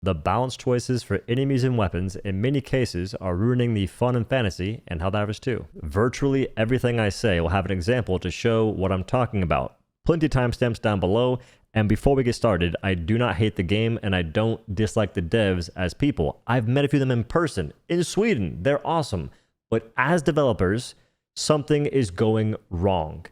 The balance choices for enemies and weapons in many cases are ruining the fun and fantasy, and Helldivers too. Virtually everything I say will have an example to show what I'm talking about. Plenty of timestamps down below, and before we get started, I do not hate the game and I don't dislike the devs as people. I've met a few of them in person, in Sweden, they're awesome. But as developers, something is going wrong.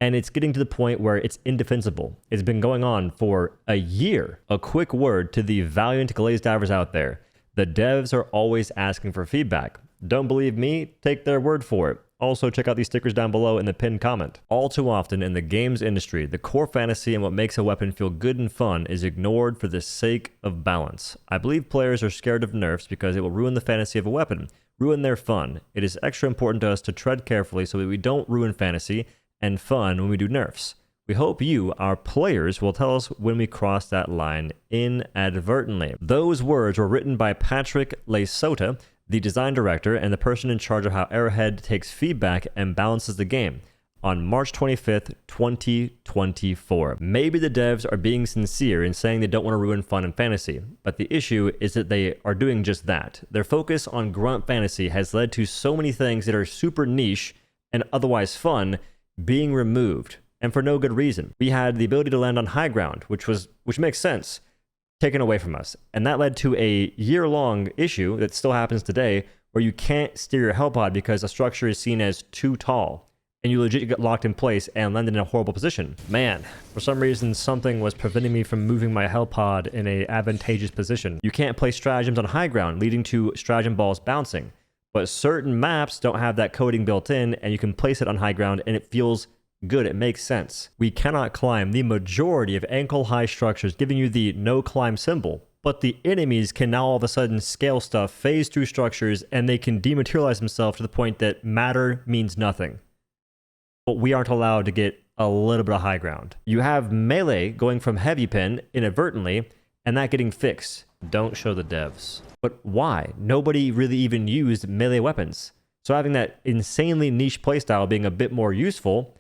And it's getting to the point where it's indefensible. It's been going on for a year. A quick word to the valiant Glaze Divers out there. The devs are always asking for feedback. Don't believe me? Take their word for it. Also, check out these stickers down below in the pinned comment. All too often in the games industry, the core fantasy and what makes a weapon feel good and fun is ignored for the sake of balance. I believe players are scared of nerfs because it will ruin the fantasy of a weapon, ruin their fun. It is extra important to us to tread carefully so that we don't ruin fantasy and fun when we do nerfs. We hope you, our players, will tell us when we cross that line inadvertently. Those words were written by Patrick Lesota, the design director and the person in charge of how Arrowhead takes feedback and balances the game, on March 25th, 2024. Maybe the devs are being sincere in saying they don't want to ruin fun and fantasy, but the issue is that they are doing just that. Their focus on grunt fantasy has led to so many things that are super niche and otherwise fun being removed, and for no good reason. We had the ability to land on high ground, which makes sense, taken away from us. And that led to a year-long issue that still happens today where you can't steer your hellpod because a structure is seen as too tall and you legit get locked in place and landed in a horrible position. Man, for some reason something was preventing me from moving my hellpod in a advantageous position. You can't place stratagems on high ground, leading to stratagem balls bouncing. But certain maps don't have that coding built in, and you can place it on high ground and it feels good. It makes sense. We cannot climb the majority of ankle-high structures, giving you the no climb symbol. But the enemies can now all of a sudden scale stuff, phase through structures, and they can dematerialize themselves to the point that matter means nothing. But we aren't allowed to get a little bit of high ground. You have melee going from heavy pin inadvertently, and that getting fixed. Don't show the devs. But why? Nobody really even used melee weapons. So having that insanely niche playstyle being a bit more useful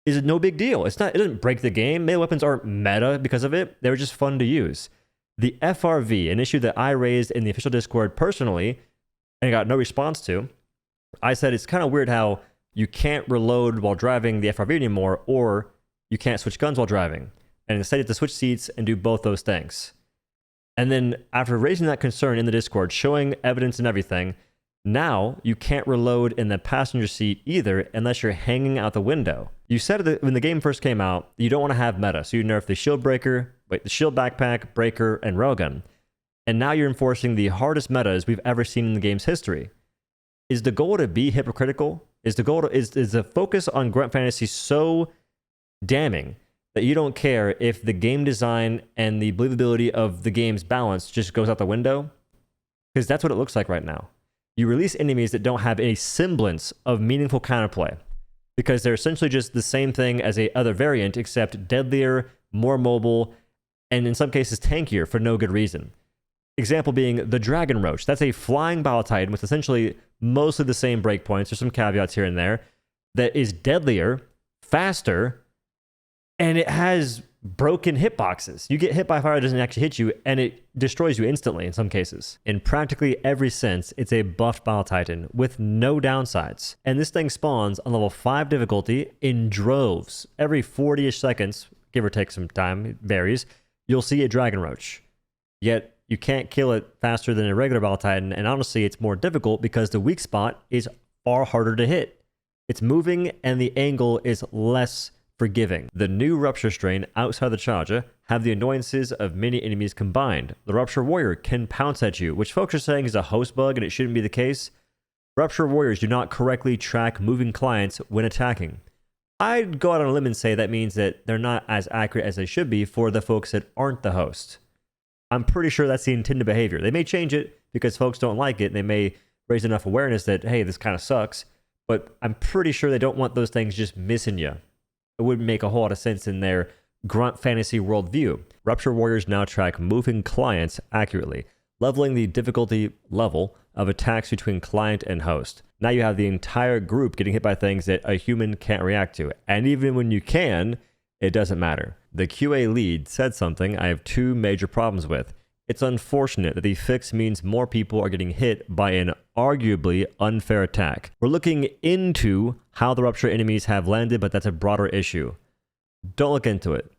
is no big deal. It doesn't break the game. Melee weapons aren't meta because of it. They're just fun to use. The FRV, an issue that I raised in the official Discord personally and got no response to, I said it's kind of weird how you can't reload while driving the FRV anymore, or you can't switch guns while driving. And instead you have to switch seats and do both those things. And then after raising that concern in the Discord, showing evidence and everything, now you can't reload in the passenger seat either unless you're hanging out the window. You said that when the game first came out, you don't want to have meta, so you nerfed the shield breaker, the shield backpack, breaker, and railgun. And now you're enforcing the hardest metas we've ever seen in the game's history. Is the goal to be hypocritical? Is the focus on grunt fantasy so damning that you don't care if the game design and the believability of the game's balance just goes out the window? Because that's what it looks like right now. You release enemies that don't have a semblance of meaningful counterplay because they're essentially just the same thing as a other variant, except deadlier, more mobile, and in some cases tankier for no good reason. Example being the Dragon Roach. That's a flying Battle Titan with essentially mostly the same breakpoints. There's some caveats here and there. That is deadlier, faster, and it has broken hitboxes. You get hit by fire, it doesn't actually hit you, and it destroys you instantly in some cases. In practically every sense, it's a buffed Battle Titan with no downsides. And this thing spawns on level 5 difficulty in droves. Every 40-ish seconds, give or take some time, it varies, you'll see a Dragon Roach. Yet, you can't kill it faster than a regular Battle Titan, and honestly, it's more difficult because the weak spot is far harder to hit. It's moving, and the angle is less forgiving. The new Rupture strain outside the charger have the annoyances of many enemies combined. The Rupture Warrior can pounce at you, which folks are saying is a host bug and it shouldn't be the case. Rupture Warriors do not correctly track moving clients when attacking. I'd go out on a limb and say that means that they're not as accurate as they should be for the folks that aren't the host. I'm pretty sure that's the intended behavior. They may change it because folks don't like it and they may raise enough awareness that, hey, this kind of sucks, but I'm pretty sure they don't want those things just missing you. It wouldn't make a whole lot of sense in their grunt fantasy worldview. Rupture Warriors now track moving clients accurately, leveling the difficulty level of attacks between client and host. Now you have the entire group getting hit by things that a human can't react to. And even when you can, it doesn't matter. The QA lead said something I have two major problems with. It's unfortunate that the fix means more people are getting hit by an arguably unfair attack. We're looking into how the Rupture enemies have landed, but that's a broader issue. Don't look into it.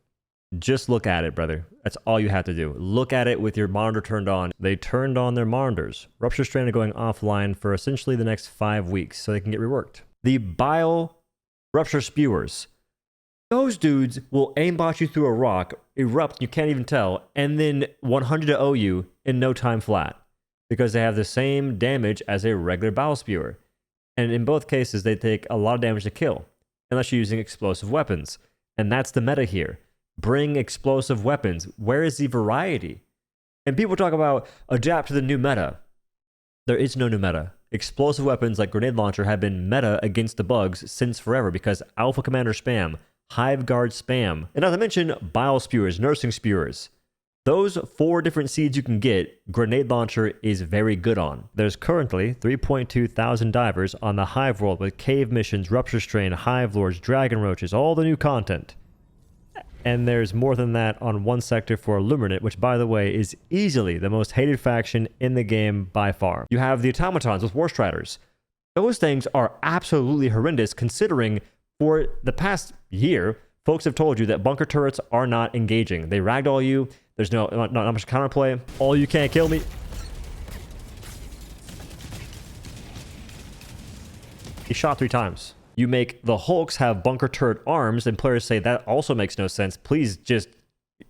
Just look at it, brother. That's all you have to do. Look at it with your monitor turned on. They turned on their monitors. Rupture Strand are going offline for essentially the next 5 weeks so they can get reworked. The Bile Rupture Spewers. Those dudes will aimbot you through a rock, erupt, you can't even tell, and then 100 to O you in no time flat. Because they have the same damage as a regular Bile Spewer. And in both cases, they take a lot of damage to kill, unless you're using explosive weapons. And that's the meta here. Bring explosive weapons. Where is the variety? And people talk about adapt to the new meta. There is no new meta. Explosive weapons like grenade launcher have been meta against the bugs since forever because Alpha Commander spam, Hive Guard spam, and not to mention Bile Spewers, Nursing Spewers. Those 4 different seeds you can get, grenade launcher is very good on. There's currently 3.2 thousand divers on the Hive world with cave missions, Rupture Strain, Hive Lords, Dragon Roaches, all the new content. And there's more than that on one sector for Illuminate, which by the way is easily the most hated faction in the game by far. You have the automatons with War Striders. Those things are absolutely horrendous considering for the past year, folks have told you that bunker turrets are not engaging. They ragdoll you. There's not much counterplay. Oh, you can't kill me. He shot 3 times. You make the Hulks have bunker turret arms, and players say that also makes no sense. Please just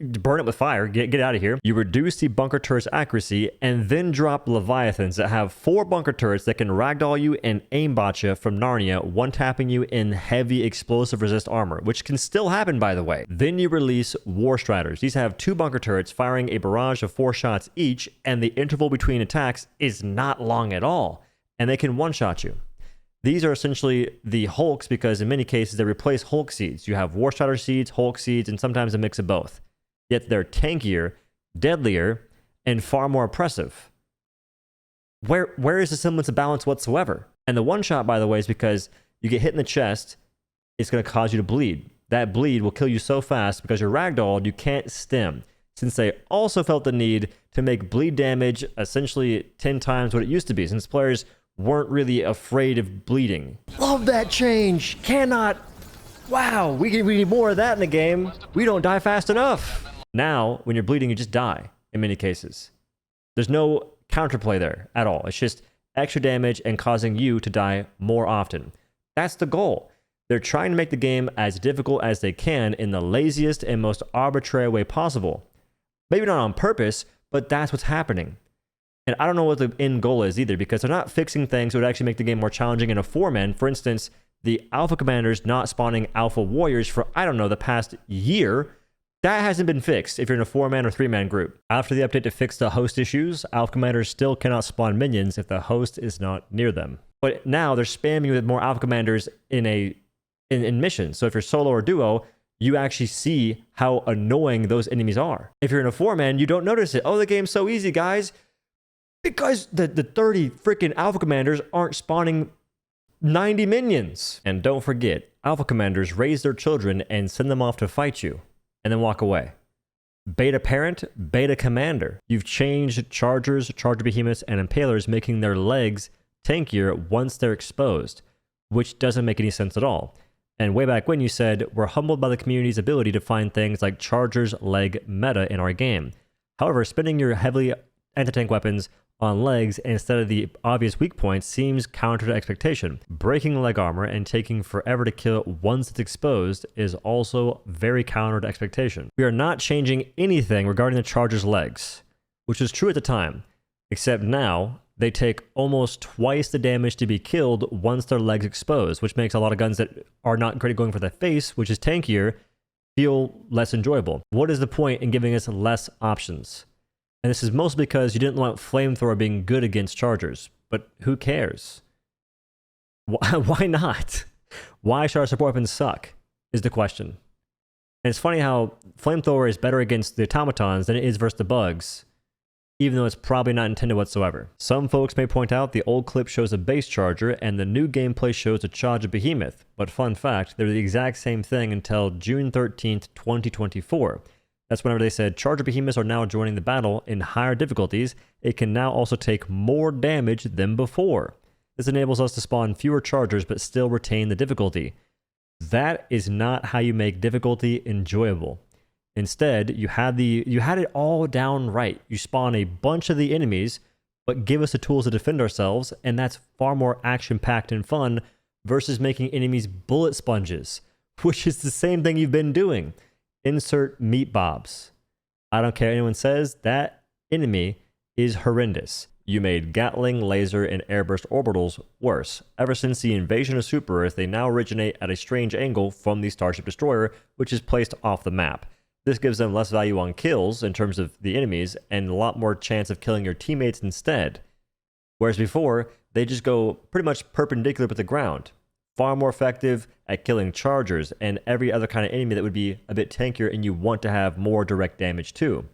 burn it with fire. Get out of here. You reduce the bunker turret's accuracy, and then drop Leviathans that have 4 bunker turrets that can ragdoll you and aimbot you from Narnia, one-tapping you in heavy explosive resist armor, which can still happen, by the way. Then you release War Striders. These have 2 bunker turrets firing a barrage of 4 shots each, and the interval between attacks is not long at all, and they can one-shot you. These are essentially the Hulks because in many cases they replace Hulk seeds. You have War Strider seeds, Hulk seeds, and sometimes a mix of both. Yet they're tankier, deadlier, and far more oppressive. Where is the semblance of balance whatsoever? And the one shot, by the way, is because you get hit in the chest, it's going to cause you to bleed. That bleed will kill you so fast because you're ragdolled, you can't stem. Since they also felt the need to make bleed damage essentially 10 times what it used to be, since players weren't really afraid of bleeding. Love that change! Cannot! Wow, we need more of that in the game. We don't die fast enough. Now, when you're bleeding, you just die in many cases. There's no counterplay there at all. It's just extra damage and causing you to die more often. That's the goal. They're trying to make the game as difficult as they can in the laziest and most arbitrary way possible. Maybe not on purpose, but that's what's happening. And I don't know what the end goal is either, because they're not fixing things that would actually make the game more challenging in a 4-man. For instance, the Alpha Commanders not spawning Alpha Warriors for, I don't know, the past year. That hasn't been fixed if you're in a 4-man or 3-man group. After the update to fix the host issues, Alpha Commanders still cannot spawn minions if the host is not near them. But now they're spamming you with more Alpha Commanders in missions. So if you're solo or duo, you actually see how annoying those enemies are. If you're in a 4-man, you don't notice it. Oh, the game's so easy, guys. Because the 30 freaking Alpha Commanders aren't spawning 90 minions. And don't forget, Alpha Commanders raise their children and send them off to fight you, and then walk away. Beta Parent, Beta Commander. You've changed Chargers, Charger Behemoths, and Impalers, making their legs tankier once they're exposed, which doesn't make any sense at all. And way back when you said, we're humbled by the community's ability to find things like Charger's leg meta in our game. However, spending your heavily anti-tank weapons on legs instead of the obvious weak points seems counter to expectation. Breaking leg armor and taking forever to kill it once it's exposed is also very counter to expectation. We are not changing anything regarding the Charger's legs, which was true at the time, except now they take almost twice the damage to be killed once their legs exposed, which makes a lot of guns that are not great at going for the face, which is tankier, feel less enjoyable. What is the point in giving us less options? And this is mostly because you didn't want Flamethrower being good against Chargers. But who cares? Why not? Why should our support weapons suck? Is the question. And it's funny how Flamethrower is better against the automatons than it is versus the bugs, even though it's probably not intended whatsoever. Some folks may point out the old clip shows a base Charger and the new gameplay shows a Charger Behemoth. But fun fact, they're the exact same thing until June 13th, 2024. That's whenever they said charger behemoths are now joining the battle in higher difficulties, it can now also take more damage than before. This enables us to spawn fewer chargers but still retain the difficulty. That is not how you make difficulty enjoyable. Instead, you had it all down right. You spawn a bunch of the enemies, but give us the tools to defend ourselves, and that's far more action-packed and fun versus making enemies bullet sponges, which is the same thing you've been doing. Insert meat bobs. I don't care what anyone says, that enemy is horrendous. You made Gatling, laser, and airburst orbitals worse. Ever since the invasion of Super Earth, they now originate at a strange angle from the Starship Destroyer, which is placed off the map. This gives them less value on kills in terms of the enemies, and a lot more chance of killing your teammates instead. Whereas before, they just go pretty much perpendicular with the ground. Far more effective at killing chargers and every other kind of enemy that would be a bit tankier and you want to have more direct damage too.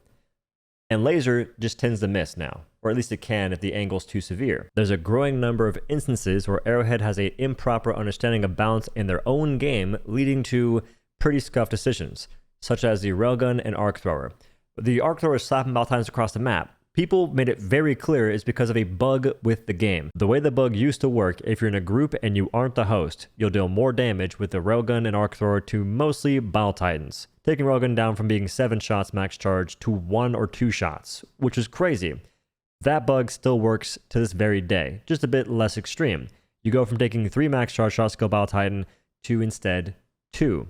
And laser just tends to miss now, or at least it can if the angle's too severe. There's a growing number of instances where Arrowhead has an improper understanding of balance in their own game, leading to pretty scuffed decisions, such as the railgun and arc thrower. The arc thrower is slapping battle times across the map. People made it very clear it's because of a bug with the game. The way the bug used to work, if you're in a group and you aren't the host, you'll deal more damage with the railgun and arc thrower to mostly Bile Titans, taking railgun down from being 7 shots max charge to 1 or 2 shots, which is crazy. That bug still works to this very day, just a bit less extreme. You go from taking 3 max charge shots to go Bile Titan to instead 2.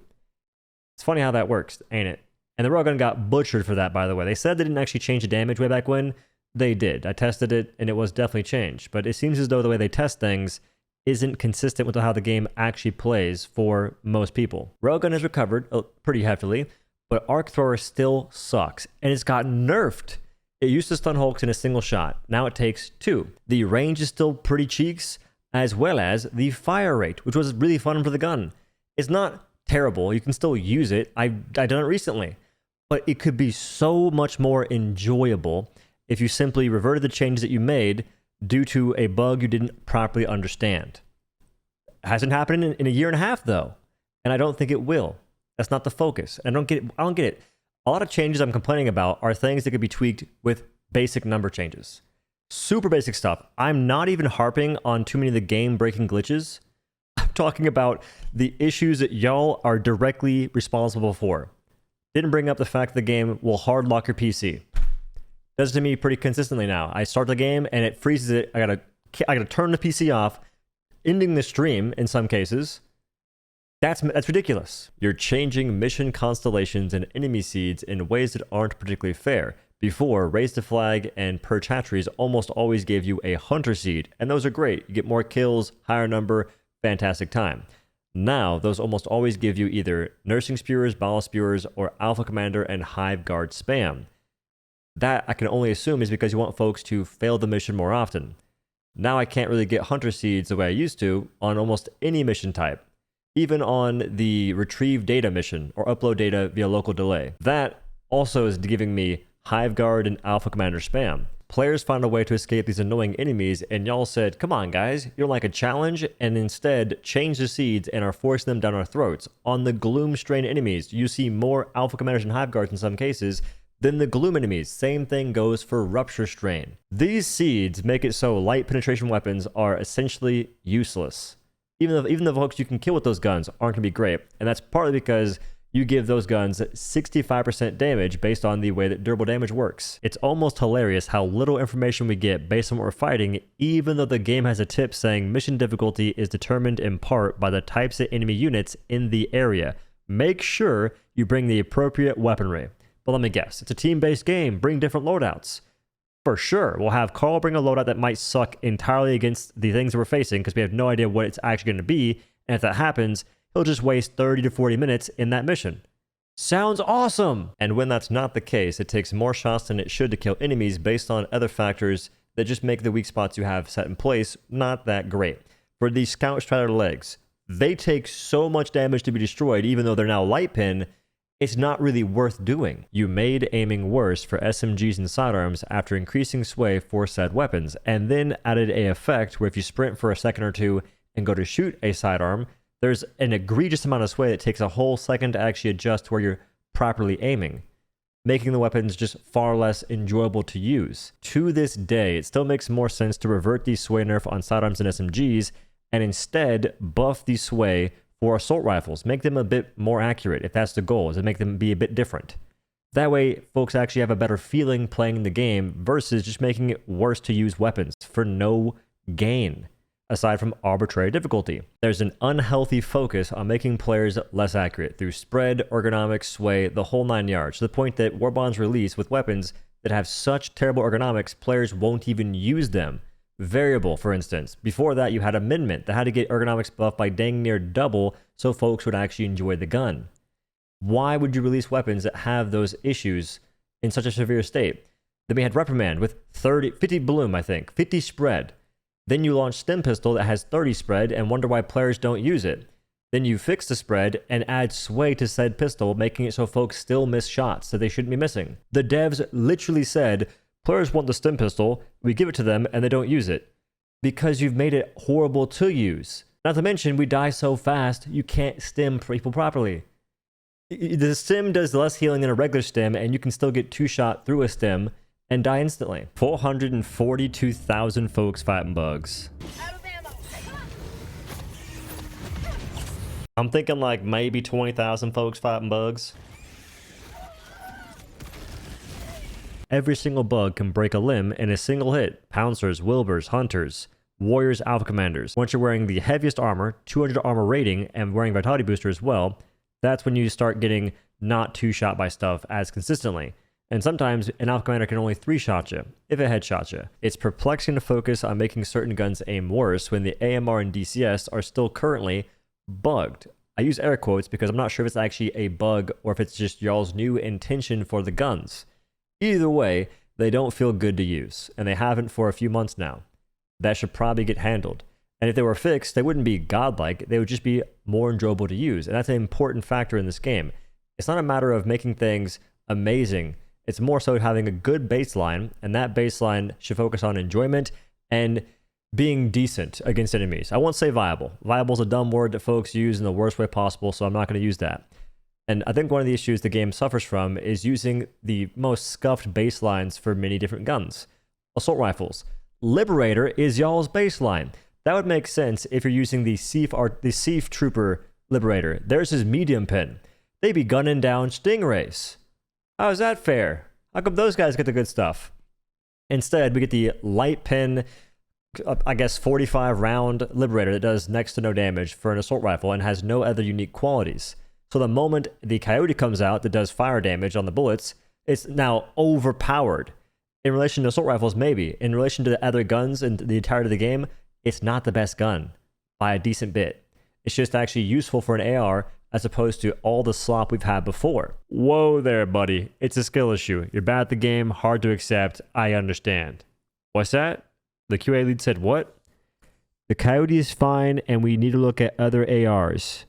It's funny how that works, ain't it? And the railgun got butchered for that, by the way. They said they didn't actually change the damage way back when. They did. I tested it, and it was definitely changed. But it seems as though the way they test things isn't consistent with how the game actually plays for most people. Railgun has recovered pretty heavily, but Arc Thrower still sucks, and it's gotten nerfed. It used to stun Hulks in a single shot. Now it takes 2. The range is still pretty cheeks, as well as the fire rate, which was really fun for the gun. It's not terrible. You can still use it. I've done it recently. But it could be so much more enjoyable if you simply reverted the changes that you made due to a bug you didn't properly understand. It hasn't happened in a year and a half, though, and I don't think it will. That's not the focus. I don't get it. A lot of changes I'm complaining about are things that could be tweaked with basic number changes. Super basic stuff. I'm not even harping on too many of the game-breaking glitches. I'm talking about the issues that y'all are directly responsible for. Didn't bring up the fact that the game will hard lock your PC. Does it to me pretty consistently now. I start the game and it freezes it. I gotta turn the PC off, ending the stream in some cases. That's ridiculous. You're changing mission constellations and enemy seeds in ways that aren't particularly fair. Before, Raise the Flag and Purge Hatcheries almost always gave you a hunter seed, and those are great. You get more kills, higher number, fantastic time. Now, those almost always give you either Nursing Spewers, Bile Spewers, or Alpha Commander and Hive Guard spam. That, I can only assume, is because you want folks to fail the mission more often. Now I can't really get Hunter Seeds the way I used to on almost any mission type, even on the Retrieve Data mission or Upload Data via Local Delay. That also is giving me Hive Guard and Alpha Commander spam. Players found a way to escape these annoying enemies, and y'all said, come on guys, you don't like a challenge, and instead change the seeds and are forcing them down our throats. On the Gloom strain enemies, you see more Alpha Commanders and Hive Guards in some cases than the Gloom enemies. Same thing goes for Rupture strain. These seeds make it so light penetration weapons are essentially useless. Even the folks you can kill with those guns aren't going to be great, and that's partly because you give those guns 65% damage based on the way that durable damage works. It's almost hilarious how little information we get based on what we're fighting, even though the game has a tip saying mission difficulty is determined in part by the types of enemy units in the area. Make sure you bring the appropriate weaponry. But let me guess, it's a team-based game. Bring different loadouts. For sure, we'll have Carl bring a loadout that might suck entirely against the things that we're facing because we have no idea what it's actually going to be, and if that happens, he'll just waste 30 to 40 minutes in that mission. Sounds awesome! And when that's not the case, it takes more shots than it should to kill enemies based on other factors that just make the weak spots you have set in place not that great. For the Scout Strider legs, they take so much damage to be destroyed even though they're now light pin, it's not really worth doing. You made aiming worse for SMGs and sidearms after increasing sway for said weapons, and then added a effect where if you sprint for a second or two and go to shoot a sidearm, there's an egregious amount of sway that takes a whole second to actually adjust to where you're properly aiming. making the weapons just far less enjoyable to use. To this day, it still makes more sense to revert the sway nerf on sidearms and SMGs and instead buff the sway for assault rifles. Make them a bit more accurate if that's the goal, is to make them be a bit different. That way, folks actually have a better feeling playing the game versus just making it worse to use weapons for no gain, aside from arbitrary difficulty. There's an unhealthy focus on making players less accurate through spread, ergonomics, sway, the whole 9 yards, to the point that Warbond's release with weapons that have such terrible ergonomics, players won't even use them. Variable, for instance. Before that, you had amendment that had to get ergonomics buffed by dang near double so folks would actually enjoy the gun. Why would you release weapons that have those issues in such a severe state? Then we had reprimand with 50 bloom, I think, 50 spread. Then you launch stem pistol that has 30 spread and wonder why players don't use it. Then you fix the spread and add sway to said pistol, making it so folks still miss shots that they shouldn't be missing. The devs literally said, players want the stem pistol, we give it to them and they don't use it. Because you've made it horrible to use. Not to mention, we die so fast, you can't stem people properly. The stem does less healing than a regular stem, and you can still get 2-shot through a stem and die instantly. 442,000 folks fighting bugs. I'm thinking like maybe 20,000 folks fighting bugs. Every single bug can break a limb in a single hit. Pouncers, Wilburs, Hunters, Warriors, Alpha Commanders. Once you're wearing the heaviest armor, 200 armor rating, and wearing Vitality Booster as well, that's when you start getting not 2-shot by stuff as consistently. And sometimes an Alpha Commander can only 3-shot you, if it headshot you. It's perplexing to focus on making certain guns aim worse when the AMR and DCS are still currently bugged. I use air quotes because I'm not sure if it's actually a bug or if it's just y'all's new intention for the guns. Either way, they don't feel good to use, and they haven't for a few months now. That should probably get handled. And if they were fixed, they wouldn't be godlike, they would just be more enjoyable to use. And that's an important factor in this game. It's not a matter of making things amazing. It's more so having a good baseline, and that baseline should focus on enjoyment and being decent against enemies. I won't say viable. Viable is a dumb word that folks use in the worst way possible, so I'm not going to use that. And I think one of the issues the game suffers from is using the most scuffed baselines for many different guns. Assault rifles. Liberator is y'all's baseline. That would make sense if you're using the Sief Trooper Liberator. There's his medium pin. They be gunning down stingrays. How is that fair? How come those guys get the good stuff? Instead, we get the light pin, I guess 45 round Liberator that does next to no damage for an assault rifle and has no other unique qualities. So the moment the Coyote comes out that does fire damage on the bullets, it's now overpowered. In relation to assault rifles, maybe. In relation to the other guns and the entirety of the game, it's not the best gun by a decent bit. It's just actually useful for an AR as opposed to all the slop we've had before. Whoa there, buddy. It's a skill issue. You're bad at the game, hard to accept. I understand. What's that? The QA lead said what? The Coyote is fine and we need to look at other ARs.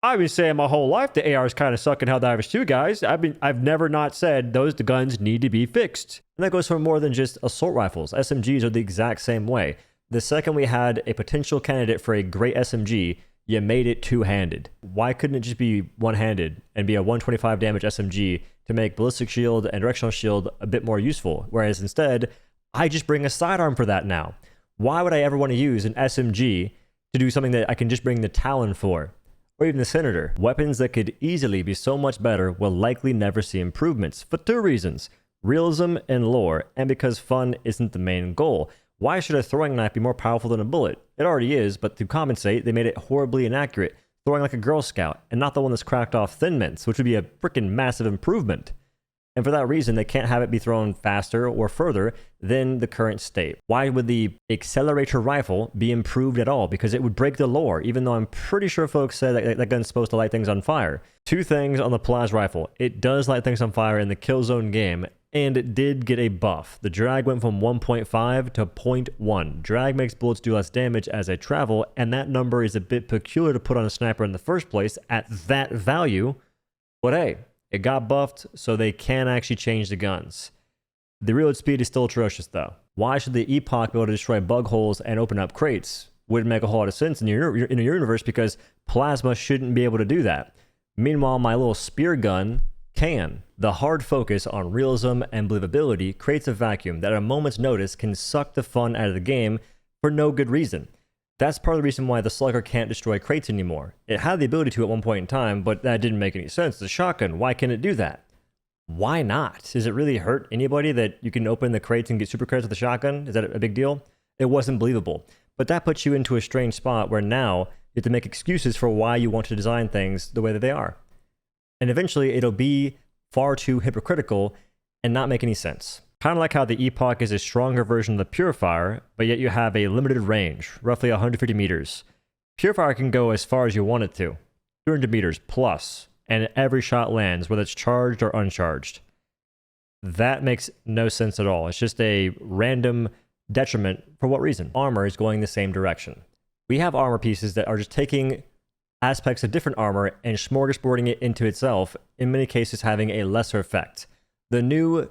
I've been saying my whole life the ARs kind of suck in Helldivers 2, guys. I've never not said those guns need to be fixed. And that goes for more than just assault rifles. SMGs are the exact same way. The second we had a potential candidate for a great SMG, you made it two-handed. Why couldn't it just be one-handed and be a 125 damage SMG to make ballistic shield and directional shield a bit more useful? Whereas instead, I just bring a sidearm for that now. Why would I ever want to use an SMG to do something that I can just bring the Talon for? Or even the Senator. Weapons that could easily be so much better will likely never see improvements for 2 reasons. Realism and lore, and because fun isn't the main goal. Why should a throwing knife be more powerful than a bullet? It already is, but to compensate, they made it horribly inaccurate, throwing like a Girl Scout, and not the one that's cracked off Thin Mints, which would be a freaking massive improvement. And for that reason, they can't have it be thrown faster or further than the current state. Why would the Accelerator Rifle be improved at all? Because it would break the lore, even though I'm pretty sure folks said that gun's supposed to light things on fire. 2 things on the Plas Rifle. It does light things on fire in the Killzone game, and it did get a buff. The drag went from 1.5 to 0.1. Drag makes bullets do less damage as they travel, and that number is a bit peculiar to put on a sniper in the first place at that value. But hey, it got buffed, so they can actually change the guns. The reload speed is still atrocious, though. Why should the Epoch be able to destroy bug holes and open up crates? Wouldn't make a whole lot of sense in your universe because Plasma shouldn't be able to do that. Meanwhile, my little spear gun can. The hard focus on realism and believability creates a vacuum that at a moment's notice can suck the fun out of the game for no good reason. That's part of the reason why the slugger can't destroy crates anymore. It had the ability to at one point in time, but that didn't make any sense. The shotgun, why can't it do that? Why not? Does it really hurt anybody that you can open the crates and get super credits with a shotgun? Is that a big deal? It wasn't believable. But that puts you into a strange spot where now you have to make excuses for why you want to design things the way that they are. And eventually it'll be far too hypocritical and not make any sense. Kind of like how the Epoch is a stronger version of the Purifier, but yet you have a limited range, roughly 150 meters. Purifier can go as far as you want it to, 200 meters plus, and every shot lands, whether it's charged or uncharged. That makes no sense at all. It's just a random detriment. For what reason? Armor is going the same direction. We have armor pieces that are just taking aspects of different armor and smorgasbording it into itself, in many cases having a lesser effect. The new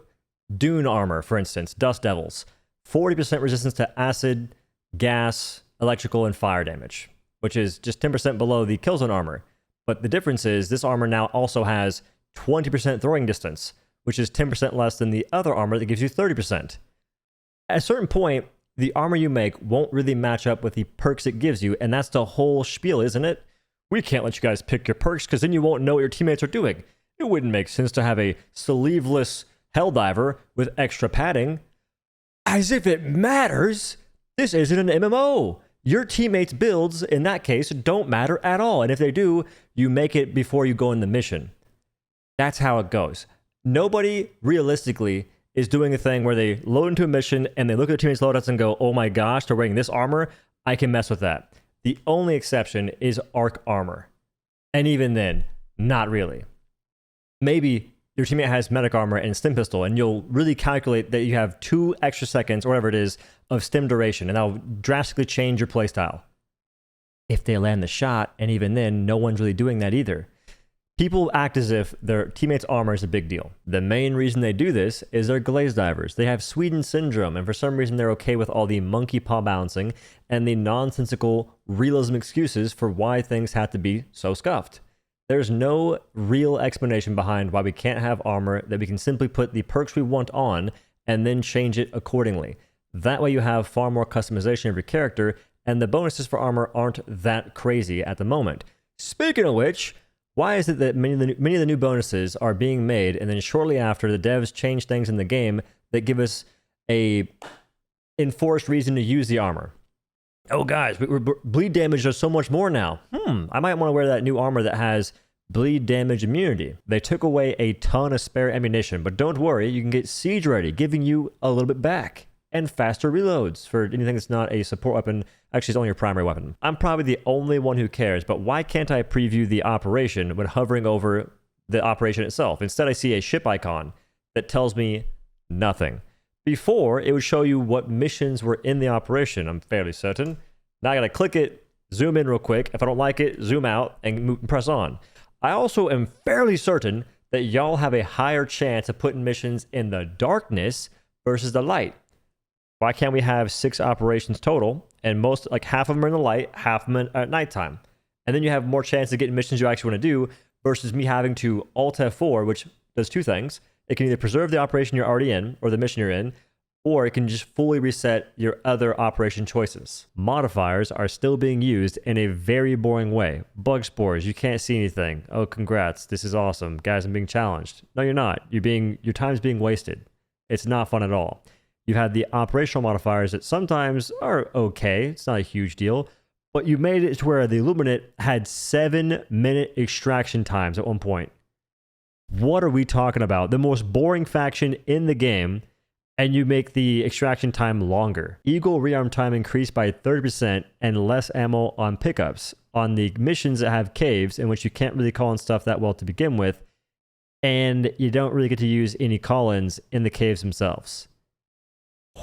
Dune armor, for instance, Dust Devils, 40% resistance to acid, gas, electrical, and fire damage, which is just 10% below the Killzone armor. But the difference is this armor now also has 20% throwing distance, which is 10% less than the other armor that gives you 30%. At a certain point, the armor you make won't really match up with the perks it gives you, and that's the whole spiel, isn't it? We can't let you guys pick your perks because then you won't know what your teammates are doing. It wouldn't make sense to have a sleeveless Helldiver with extra padding. As if it matters! This isn't an MMO! Your teammates' builds, in that case, don't matter at all, and if they do, you make it before you go in the mission. That's how it goes. Nobody, realistically, is doing a thing where they load into a mission and they look at their teammates' loadouts and go, oh my gosh, they're wearing this armor, I can mess with that. The only exception is arc armor. And even then, not really. Maybe your teammate has medic armor and stim pistol, and you'll really calculate that you have 2 extra seconds, or whatever it is, of stim duration, and that'll drastically change your playstyle. If they land the shot, and even then, no one's really doing that either. People act as if their teammate's armor is a big deal. The main reason they do this is they're Glaze Divers. They have Sweden syndrome, and for some reason they're okay with all the monkey paw balancing and the nonsensical realism excuses for why things have to be so scuffed. There's no real explanation behind why we can't have armor that we can simply put the perks we want on and then change it accordingly. That way you have far more customization of your character, and the bonuses for armor aren't that crazy at the moment. Speaking of which, why is it that many of the new bonuses are being made, and then shortly after, the devs change things in the game that give us a enforced reason to use the armor? Oh guys, bleed damage does so much more now. I might want to wear that new armor that has bleed damage immunity. They took away a ton of spare ammunition, but don't worry, you can get siege ready, giving you a little bit back. And faster reloads for anything that's not a support weapon. Actually, it's only your primary weapon. I'm probably the only one who cares, but why can't I preview the operation when hovering over the operation itself? Instead, I see a ship icon that tells me nothing. Before, it would show you what missions were in the operation, I'm fairly certain. Now I gotta click it, zoom in real quick. If I don't like it, zoom out and press on. I also am fairly certain that y'all have a higher chance of putting missions in the darkness versus the light. Why can't we have 6 operations total, and most, like half of them are in the light, half of them are at nighttime? And then you have more chance of getting missions you actually want to do versus me having to Alt F4, which does 2 things. It can either preserve the operation you're already in, or the mission you're in, or it can just fully reset your other operation choices. Modifiers are still being used in a very boring way. Bug spores, you can't see anything. Oh, congrats, this is awesome. Guys, I'm being challenged. No, you're not. Your time's being wasted. It's not fun at all. You've had the operational modifiers that sometimes are okay. It's not a huge deal. But you made it to where the Illuminate had 7-minute extraction times at one point. What are we talking about? The most boring faction in the game, and you make the extraction time longer. Eagle rearm time increased by 30% and less ammo on pickups on the missions that have caves in which you can't really call in stuff that well to begin with, and you don't really get to use any call-ins in the caves themselves.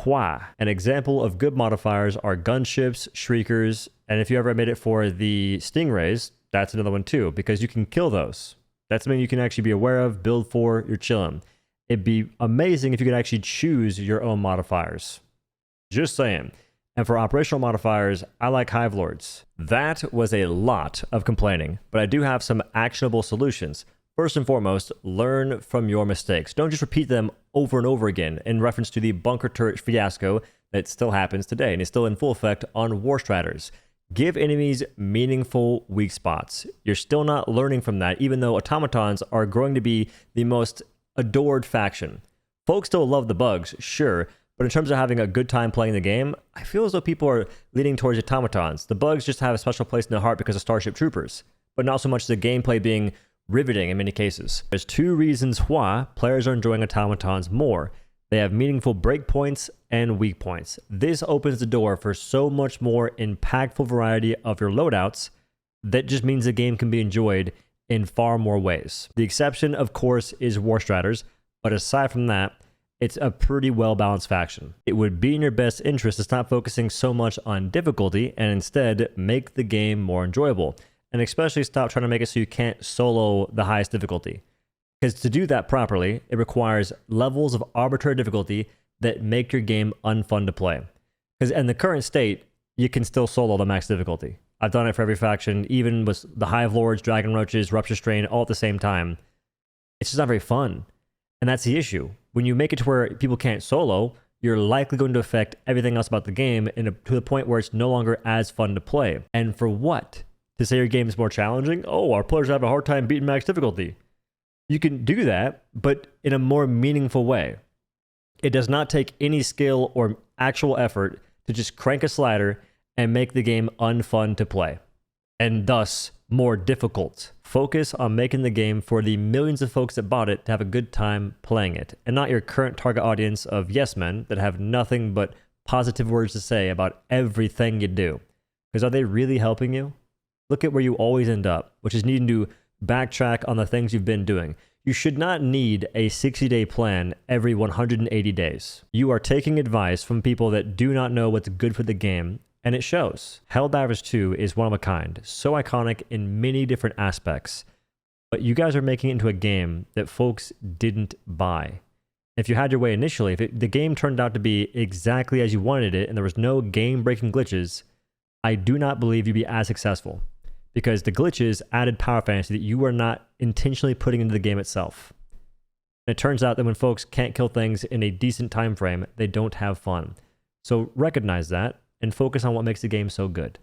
Why? An example of good modifiers are gunships, shriekers, and if you ever made it for the stingrays, that's another one too, because you can kill those. That's something you can actually be aware of, build for, you're chilling. It'd be amazing if you could actually choose your own modifiers. Just saying. And for operational modifiers, I like Hive Lords. That was a lot of complaining, but I do have some actionable solutions. First and foremost, learn from your mistakes. Don't just repeat them over and over again in reference to the bunker turret fiasco that still happens today and is still in full effect on War Striders. Give enemies meaningful weak spots. You're still not learning from that, even though automatons are growing to be the most adored faction. Folks still love the bugs, sure, but in terms of having a good time playing the game, I feel as though people are leaning towards automatons. The bugs just have a special place in their heart because of Starship Troopers, but not so much the gameplay being riveting in many cases. There's two reasons why players are enjoying automatons more. They have meaningful breakpoints and weak points. This opens the door for so much more impactful variety of your loadouts that just means the game can be enjoyed in far more ways. The exception, of course, is War Striders, but aside from that, it's a pretty well-balanced faction. It would be in your best interest to stop focusing so much on difficulty and instead make the game more enjoyable. And especially stop trying to make it so you can't solo the highest difficulty. Because to do that properly, it requires levels of arbitrary difficulty that make your game unfun to play. Because in the current state, you can still solo the max difficulty. I've done it for every faction, even with the Hive Lords, Dragon Roaches, Rupture Strain, all at the same time. It's just not very fun. And that's the issue. When you make it to where people can't solo, you're likely going to affect everything else about the game to the point where it's no longer as fun to play. And for what? To say your game is more challenging? Oh, our players have a hard time beating max difficulty. You can do that, but in a more meaningful way. It does not take any skill or actual effort to just crank a slider and make the game unfun to play, and thus more difficult. Focus on making the game for the millions of folks that bought it to have a good time playing it, and not your current target audience of yes men that have nothing but positive words to say about everything you do. Because are they really helping you? Look at where you always end up, which is needing to backtrack on the things you've been doing. You should not need a 60-day plan every 180 days. You are taking advice from people that do not know what's good for the game, and it shows. Helldivers 2 is one of a kind, so iconic in many different aspects, but you guys are making it into a game that folks didn't buy. If you had your way initially, if the game turned out to be exactly as you wanted it and there was no game-breaking glitches, I do not believe you'd be as successful. Because the glitches added power fantasy that you are not intentionally putting into the game itself. And it turns out that when folks can't kill things in a decent time frame, they don't have fun. So recognize that and focus on what makes the game so good.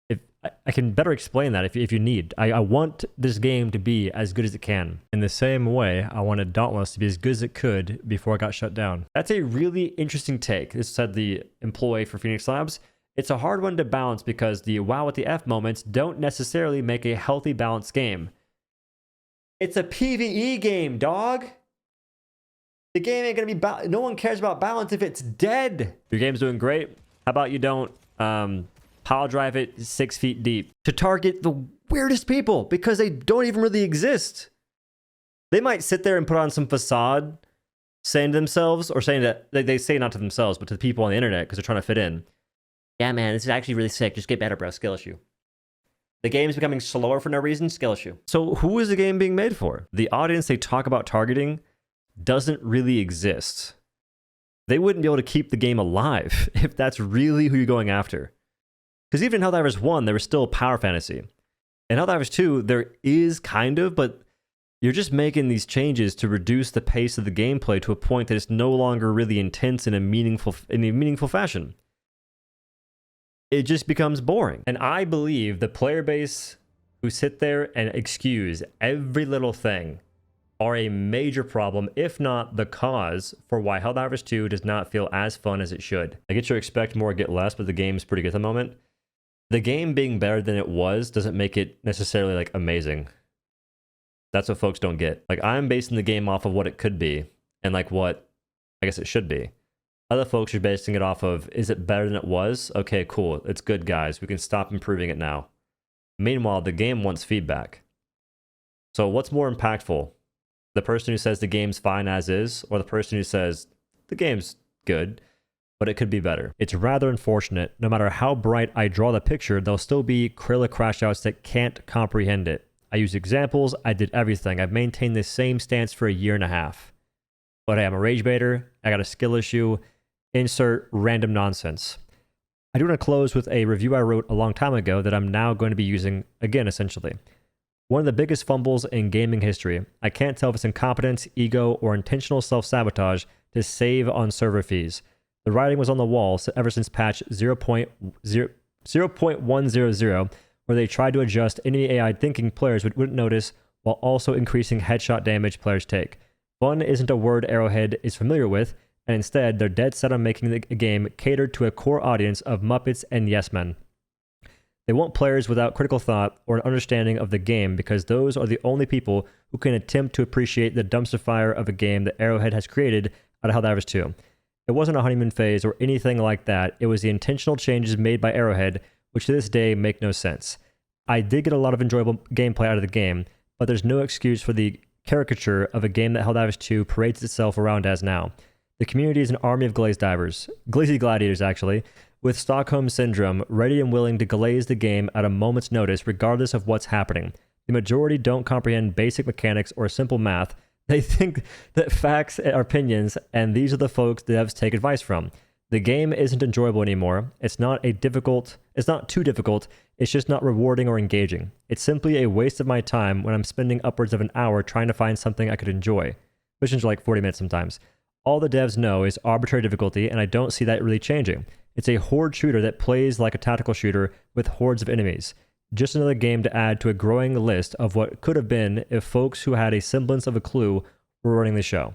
If I can better explain that if you need. I want this game to be as good as it can. In the same way, I wanted Dauntless to be as good as it could before it got shut down. That's a really interesting take. This said the employee for Phoenix Labs. It's a hard one to balance because the wow with the F moments don't necessarily make a healthy, balanced game. It's a PvE game, dog. The game ain't gonna be no one cares about balance if it's dead. Your game's doing great. How about you don't pile drive it 6 feet deep to target the weirdest people because they don't even really exist. They might sit there and put on some facade saying to themselves, or saying that they say not to themselves, but to the people on the internet because they're trying to fit in. Yeah, man, this is actually really sick. Just get better, bro. Skill issue. The game's becoming slower for no reason. Skill issue. So who is the game being made for? The audience they talk about targeting doesn't really exist. They wouldn't be able to keep the game alive if that's really who you're going after. Because even in Helldivers 1, there was still power fantasy. In Helldivers 2, there is kind of, but you're just making these changes to reduce the pace of the gameplay to a point that it's no longer really intense in a meaningful fashion. It just becomes boring. And I believe the player base who sit there and excuse every little thing are a major problem, if not the cause, for why Helldivers 2 does not feel as fun as it should. I get you expect more, get less, but the game's pretty good at the moment. The game being better than it was doesn't make it necessarily like amazing. That's what folks don't get. Like, I'm basing the game off of what it could be and like what I guess it should be. Other folks are basing it off of, is it better than it was? Okay, cool. It's good, guys. We can stop improving it now. Meanwhile, the game wants feedback. So what's more impactful? The person who says the game's fine as is, or the person who says the game's good, but it could be better? It's rather unfortunate. No matter how bright I draw the picture, there'll still be Krilla crashouts that can't comprehend it. I use examples. I did everything. I've maintained this same stance for a year and a half. But hey, I'm a rage baiter. I got a skill issue. Insert random nonsense. I do want to close with a review I wrote a long time ago that I'm now going to be using again, essentially. One of the biggest fumbles in gaming history. I can't tell if it's incompetence, ego, or intentional self-sabotage to save on server fees. The writing was on the wall ever since patch 0.100, where they tried to adjust any AI thinking players wouldn't notice while also increasing headshot damage players take. Fun isn't a word Arrowhead is familiar with, and instead they're dead set on making the game catered to a core audience of Muppets and yes men. They want players without critical thought or an understanding of the game because those are the only people who can attempt to appreciate the dumpster fire of a game that Arrowhead has created out of Helldivers 2. It wasn't a honeymoon phase or anything like that. It was the intentional changes made by Arrowhead, which to this day make no sense. I did get a lot of enjoyable gameplay out of the game, but there's no excuse for the caricature of a game that Helldivers 2 parades itself around as now. The community is an army of Glaze Divers, Glazy Gladiators actually, with Stockholm Syndrome, ready and willing to glaze the game at a moment's notice regardless of what's happening. The majority don't comprehend basic mechanics or simple math. They think that facts are opinions, and these are the folks devs take advice from. The game isn't enjoyable anymore. It's not too difficult. It's just not rewarding or engaging. It's simply a waste of my time when I'm spending upwards of an hour trying to find something I could enjoy. Missions are like 40 minutes sometimes. All the devs know is arbitrary difficulty, and I don't see that really changing. It's a horde shooter that plays like a tactical shooter with hordes of enemies. Just another game to add to a growing list of what could have been if folks who had a semblance of a clue were running the show.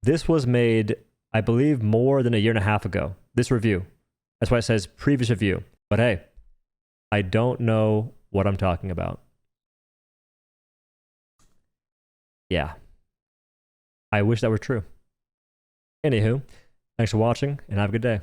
This was made, I believe, more than a year and a half ago. This review. That's why it says previous review. But hey, I don't know what I'm talking about. Yeah. I wish that were true. Anywho, thanks for watching and have a good day.